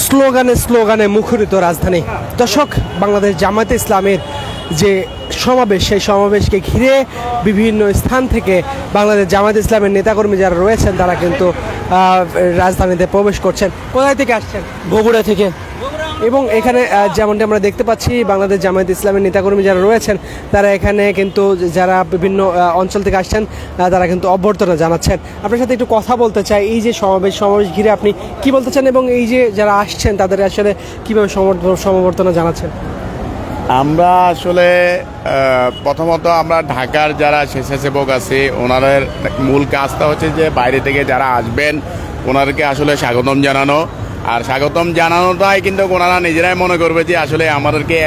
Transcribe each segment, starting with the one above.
স্লোগানে স্লোগানে মুখরিত রাজধানী। দর্শক, বাংলাদেশ জামায়াতে ইসলামের যে সমাবেশ, সেই সমাবেশকে ঘিরে বিভিন্ন স্থান থেকে বাংলাদেশ জামায়াতে ইসলামের নেতাকর্মী যারা রয়েছেন তারা কিন্তু রাজধানীতে প্রবেশ করছেন। কোথায় থেকে আসছেন? বগুড়া থেকে। এবং এখানে যেমনটি আমরা দেখতে পাচ্ছি, বাংলাদেশ জামায়াতে ইসলামের নেতাকর্মী যারা রয়েছেন তারা এখানে কিন্তু যারা বিভিন্ন অঞ্চল থেকে আসছেন তারা কিন্তু অভ্যর্থনা জানাচ্ছেন। আপনার সাথে একটু কথা বলতে চাই, এই যে সমাবেশ ঘিরে আপনি কি বলতে চান এবং এই যে যারা আসছেন তাদের আসলে কীভাবে সমবর্ধনা জানাচ্ছেন? আমরা আসলে প্রথমত আমরা ঢাকার যারা স্বেচ্ছাসেবক আছে ওনাদের মূল কাজটা হচ্ছে যে বাইরে থেকে যারা আসবেন ওনাদেরকে আসলে স্বাগতম জানানো। আর স্বাগতম জানানোটাই কিন্তু ওনারা নিজেরাই মনে করবে যে আসলে আমাদেরকে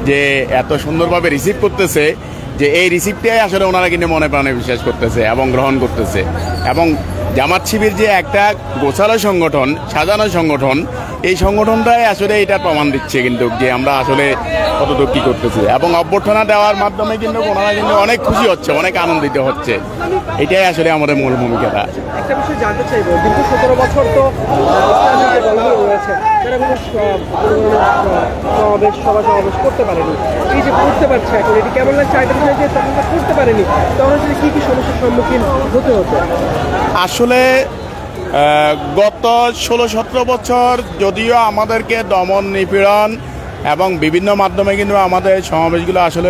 যে এত সুন্দরভাবে রিসিভ করতেছে, যে এই রিসিভটাই আসলে ওনারা কিন্তু মনে প্রাণে বিশ্বাস করতেছে এবং গ্রহণ করতেছে। এবং জামাত শিবির যে একটা গোছালো সংগঠন, সাজানো সংগঠন, এই সংগঠনটাই আসলে এটা প্রমাণ দিচ্ছে কিন্তু যে আমরা আসলে কতটুকু কী করতেছি। এবং অভ্যর্থনা দেওয়ার মাধ্যমে কিন্তু ওনারা কিন্তু অনেক খুশি হচ্ছে, অনেক আনন্দিত হচ্ছে। এটাই আসলে আমাদের মূল ভূমিকাটা। একটা বিষয় জানতে চাইবো, দীর্ঘ 17 বছর তো রয়েছে, সমাবেশ করতে পারেনি। এই যে করতে পারছে এখন, এটি কেমন লাগছে? যে তখন করতে পারেনি, তখন আসলে কী কী সমস্যার সম্মুখীন হতে হতো? আসলে গত 16-17 বছর যদিও আমাদেরকে দমন নিপীড়ন এবং বিভিন্ন মাধ্যমে কিন্তু আমাদের সমাবেশগুলো আসলে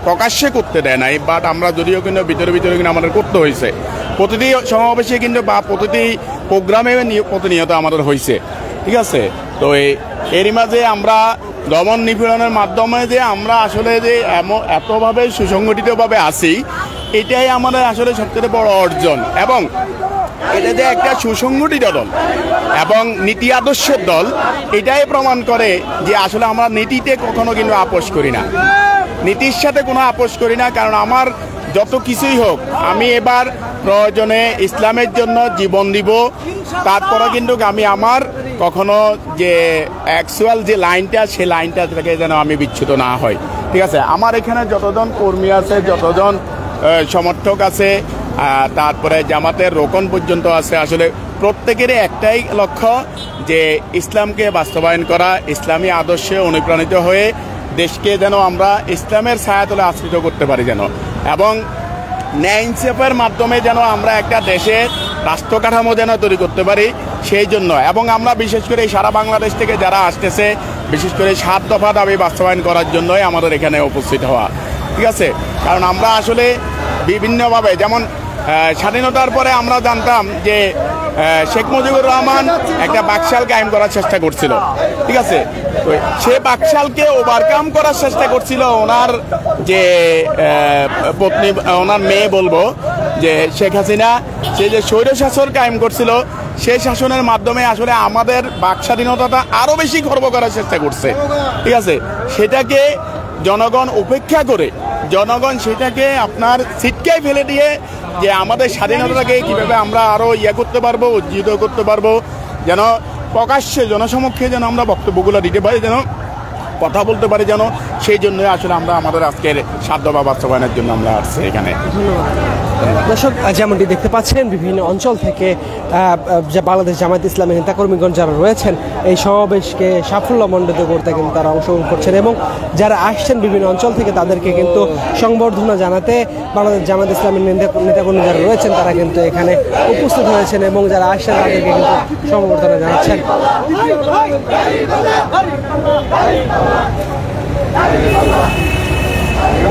প্রকাশ্যে করতে দেয় নাই, বাট আমরা যদিও কিন্তু ভিতরে কিন্তু আমাদের করতে হয়েছে। প্রতিটি সমাবেশে কিন্তু বা প্রতিটি প্রোগ্রামে প্রতিনিয়ত আমাদের হয়েছে, ঠিক আছে। তো এরই মাঝে আমরা দমন নিপীড়নের মাধ্যমে যে আমরা আসলে যে এতভাবে সুসংগঠিতভাবে আছি, এটাই আমাদের আসলে সবচেয়ে বড় অর্জন। এবং এটা যে একটা সুসংগঠিত দল এবং নীতি আদর্শের দল, এটাই প্রমাণ করে যে আসলে আমরা নীতিতে কখনো কিন্তু আপোষ করি না, নীতির সাথে কোনো আপোষ করি না। কারণ আমার যত কিছুই হোক, আমি এবার প্রয়োজনে ইসলামের জন্য জীবন দিব, তারপরে কিন্তু আমি আমার কখনো যে অ্যাকচুয়াল যে লাইনটা, সে লাইনটা থেকে যেন আমি বিচ্যুত না হয়, ঠিক আছে। আমার এখানে যতজন কর্মী আছে, যতজন সমর্থক আছে, তারপরে জামাতের রোকন পর্যন্ত আছে, আসলে প্রত্যেকেরই একটাই লক্ষ্য যে ইসলামকে বাস্তবায়ন করা, ইসলামী আদর্শে অনুপ্রাণিত হয়ে দেশকে যেন আমরা ইসলামের ছায়াতলে আশ্রিত করতে পারি যেন, এবং ন্যায় ইনসাফের মাধ্যমে যেন আমরা একটা দেশের রাষ্ট্র কাঠামো যেন তৈরি করতে পারি, সেই জন্য। এবং আমরা বিশেষ করে সারা বাংলাদেশ থেকে যারা আসতেছে, বিশেষ করে 7 দফা দাবি বাস্তবায়ন করার জন্যই আমাদের এখানে উপস্থিত হওয়া, ঠিক আছে। কারণ আমরা আসলে বিভিন্নভাবে, যেমন স্বাধীনতার পরে আমরা জানতাম যে শেখ মুজিবুর রহমান একটা বাকশাল কায়েম করার চেষ্টা করছিল, ঠিক আছে। তো সে বাকশালকে ওভারকাম করার চেষ্টা করছিল ওনার যে পত্নী, ওনার মেয়ে বলবো, যে শেখ হাসিনা। সে যে স্বৈরশাসন কায়েম করছিল, সেই শাসনের মাধ্যমে আসলে আমাদের বাক স্বাধীনতাটা আরও বেশি খর্ব করার চেষ্টা করছে, ঠিক আছে। সেটাকে জনগণ উপেক্ষা করে, জনগণ সেটাকে আপনার ছিটকায় ফেলে দিয়ে যে আমাদের স্বাধীনতাটাকে কীভাবে আমরা আরও করতে পারবো, উজ্জীবিত করতে পারবো, যেন প্রকাশ্যে জনসমক্ষে যেন আমরা বক্তব্যগুলো দিতে পারি, যেন কথা বলতে পারি, যেন সেই জন্যই আসলে আমরা আমাদের আজকের 7 দফা বাস্তবায়নের জন্য আমরা আসছি এখানে। দর্শক, যেমনটি দেখতে পাচ্ছেন, বিভিন্ন অঞ্চল থেকে বাংলাদেশ জামায়াতে ইসলামী নেতাকর্মীগণ যারা রয়েছেন এই সমাবেশকে সাফল্যমণ্ডিত করতে কিন্তু তারা অংশগ্রহণ করছেন, এবং যারা আসছেন বিভিন্ন অঞ্চল থেকে তাদেরকে কিন্তু সংবর্ধনা জানাতে বাংলাদেশ জামায়াতে ইসলামী নেতাকর্মী যারা রয়েছেন তারা কিন্তু এখানে উপস্থিত হয়েছেন, এবং যারা আসছেন তাদেরকে কিন্তু সংবর্ধনা জানাচ্ছেন।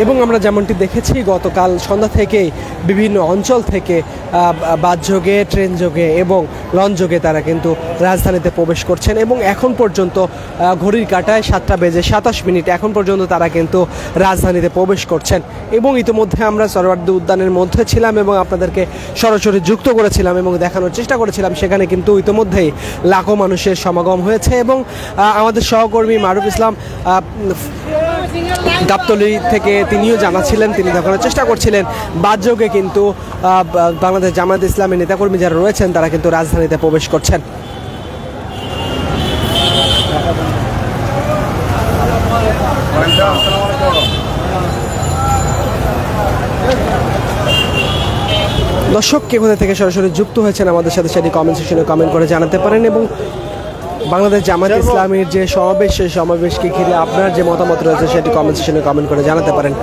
এবং আমরা যেমনটি দেখেছি, গতকাল সন্ধ্যা থেকেই বিভিন্ন অঞ্চল থেকে বাসযোগে, ট্রেন যোগে এবং লঞ্চ যোগে তারা কিন্তু রাজধানীতে প্রবেশ করছেন, এবং এখন পর্যন্ত ঘড়ির কাঁটায় 7:27 এখন পর্যন্ত তারা কিন্তু রাজধানীতে প্রবেশ করছেন। এবং ইতিমধ্যে আমরা সরোয়ার্দী উদ্যানের মধ্যে ছিলাম এবং আপনাদেরকে সরাসরি যুক্ত করেছিলাম এবং দেখানোর চেষ্টা করেছিলাম, সেখানে কিন্তু ইতিমধ্যেই লাখো মানুষের সমাগম হয়েছে। এবং আমাদের সহকর্মী মারুফ ইসলাম গাবতলী থেকে তিনিও জানাচ্ছিলেন, তিনি দেখানোর চেষ্টা করছিলেন বাসযোগে কিন্তু বাংলাদেশ জামায়াতে ইসলামী নেতাকর্মী যারা রয়েছেন তারা কিন্তু রাজধানীতে প্রবেশ করছেন। দর্শক, কে কোথা থেকে সরাসরি যুক্ত হয়েছেন আমাদের সাথে সেটি কমেন্ট সেকশনে কমেন্ট করে জানাতে পারেন, এবং বাংলাদেশ জামায়াত ইসলামীর যে সমাবেশ, সেই সমাবেশকে ঘিরে আপনার যে মতামত রয়েছে সেটি কমেন্ট সেকশনে কমেন্ট করে জানাতে পারেন।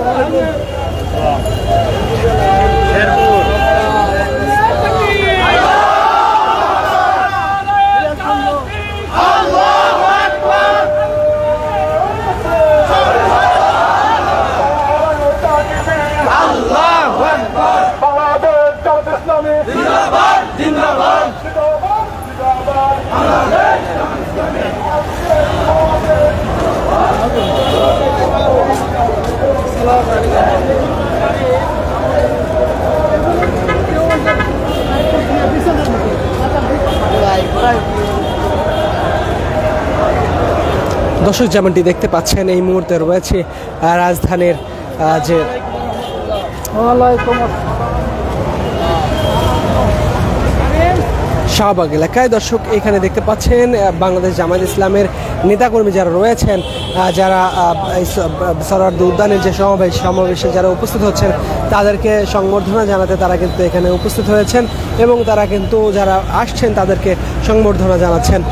দর্শক, যেমনটি দেখতে পাচ্ছেন এই মুহূর্তে রয়েছে রাজধানীর যে শাহবাগ এলাকায়। দর্শক, এখানে দেখতে পাচ্ছেন বাংলাদেশ জামায়াত ইসলামের নেতাকর্মী যারা রয়েছেন, যারা সরওয়ার্দী উদ্যানের যে সমাবেশে যারা উপস্থিত হচ্ছেন তাদেরকে সংবর্ধনা জানাতে তারা কিন্তু এখানে উপস্থিত হয়েছেন এবং তারা কিন্তু যারা আসছেন তাদেরকে সংবর্ধনা জানাচ্ছেন।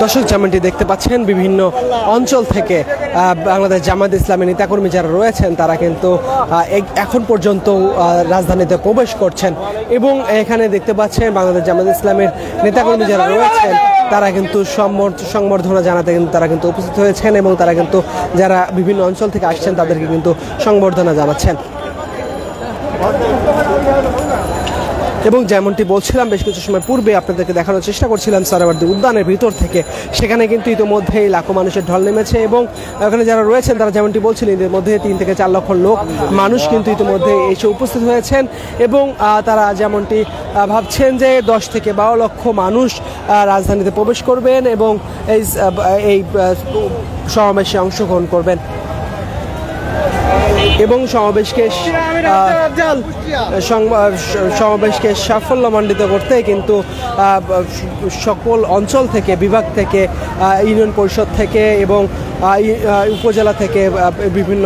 দর্শক, যেমনটি দেখতে পাচ্ছেন বিভিন্ন অঞ্চল থেকে বাংলাদেশ জামায়াত ইসলামী নেতাকর্মী যারা রয়েছেন তারা কিন্তু এখন পর্যন্ত রাজধানীতে প্রবেশ করছেন এবং এখানে দেখতে পাচ্ছেন বাংলাদেশ জামায়াত ইসলামের নেতাকর্মী যারা রয়েছেন তারা কিন্তু সংবর্ধনা জানাতে কিন্তু তারা কিন্তু উপস্থিত হয়েছেন এবং তারা কিন্তু যারা বিভিন্ন অঞ্চল থেকে আসছেন তাদেরকে কিন্তু সংবর্ধনা জানাচ্ছেন। এবং যেমনটি বলছিলাম বেশ কিছু সময় পূর্বে আপনাদেরকে দেখানোর চেষ্টা করছিলাম সরওয়ার্দী উদ্যানের ভিতর থেকে, সেখানে কিন্তু ইতিমধ্যেই লাখো মানুষের ঢল নেমেছে এবং ওখানে যারা রয়েছেন তারা যেমনটি বলছিলেন এর মধ্যে 3 থেকে 4 লক্ষ লোক মানুষ কিন্তু ইতিমধ্যে এসে উপস্থিত হয়েছেন এবং তারা যেমনটি ভাবছেন যে 10 থেকে 12 লক্ষ মানুষ রাজধানীতে প্রবেশ করবেন এবং এই সমাবেশে অংশগ্রহণ করবেন এবং সমাবেশকে সাফল্যমণ্ডিত করতে কিন্তু সকল অঞ্চল থেকে, বিভাগ থেকে, ইউনিয়ন পরিষদ থেকে এবং উপজেলা থেকে বিভিন্ন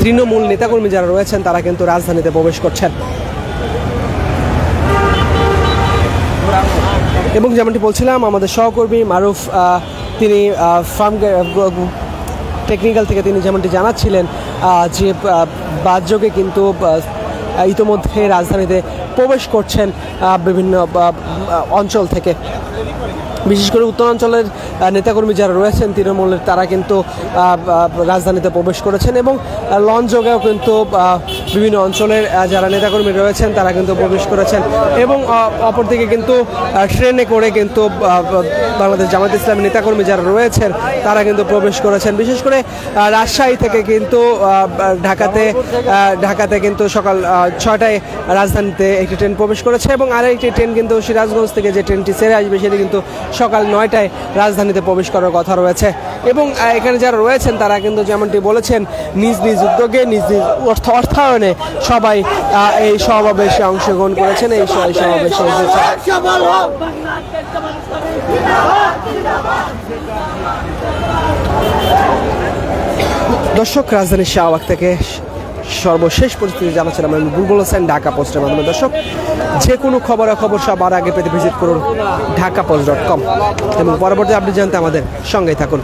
তৃণমূল নেতাকর্মী যারা রয়েছেন তারা কিন্তু রাজধানীতে প্রবেশ করছেন। এবং যেমনটি বলছিলাম আমাদের সহকর্মী মারুফ তিনি ফার্ম টেকনিক্যাল থেকে তিনি যেমনটি জানাচ্ছিলেন যে বাসযোগে কিন্তু ইতিমধ্যে রাজধানীতে প্রবেশ করছেন বিভিন্ন অঞ্চল থেকে, বিশেষ করে উত্তরাঞ্চলের নেতাকর্মী যারা রয়েছেন তৃণমূলের তারা কিন্তু রাজধানীতে প্রবেশ করেছেন এবং লঞ্চ যোগেও কিন্তু বিভিন্ন অঞ্চলের যারা নেতাকর্মী রয়েছেন তারা কিন্তু প্রবেশ করেছেন এবং অপরদিকে কিন্তু ট্রেনে করে কিন্তু বাংলাদেশ জামায়াত ইসলামী নেতাকর্মী যারা রয়েছেন তারা কিন্তু প্রবেশ করেছেন। বিশেষ করে রাজশাহী থেকে কিন্তু ঢাকাতে কিন্তু সকাল 6টায় রাজধানীতে একটি ট্রেন প্রবেশ করেছে এবং আরেকটি ট্রেন কিন্তু সিরাজগঞ্জ থেকে যে ট্রেনটি ছেড়ে আসবে সেটি কিন্তু সকাল 9টায় রাজধানীতে প্রবেশ করার কথা রয়েছে এবং এখানে যারা রয়েছেন তারা কিন্তু যেমনটি বলেছেন নিজ নিজ উদ্যোগে নিজ নিজ অর্থায়নে সবাই এই সমাবেশে অংশগ্রহণ করেছেন, এই সমাবেশে দর্শক রাজধানীর শাহবাগ থেকে সর্বশেষ পরিস্থিতি জানাচ্ছিলাম আমি বুলবুল হোসেন, ঢাকা পোস্টের মাধ্যমে। দর্শক, যে কোনো খবর সবার আগে পেতে ভিজিট করুন ঢাকাপোস্ট.com এবং পরবর্তী আপডেট জানতে আমাদের সঙ্গেই থাকুন।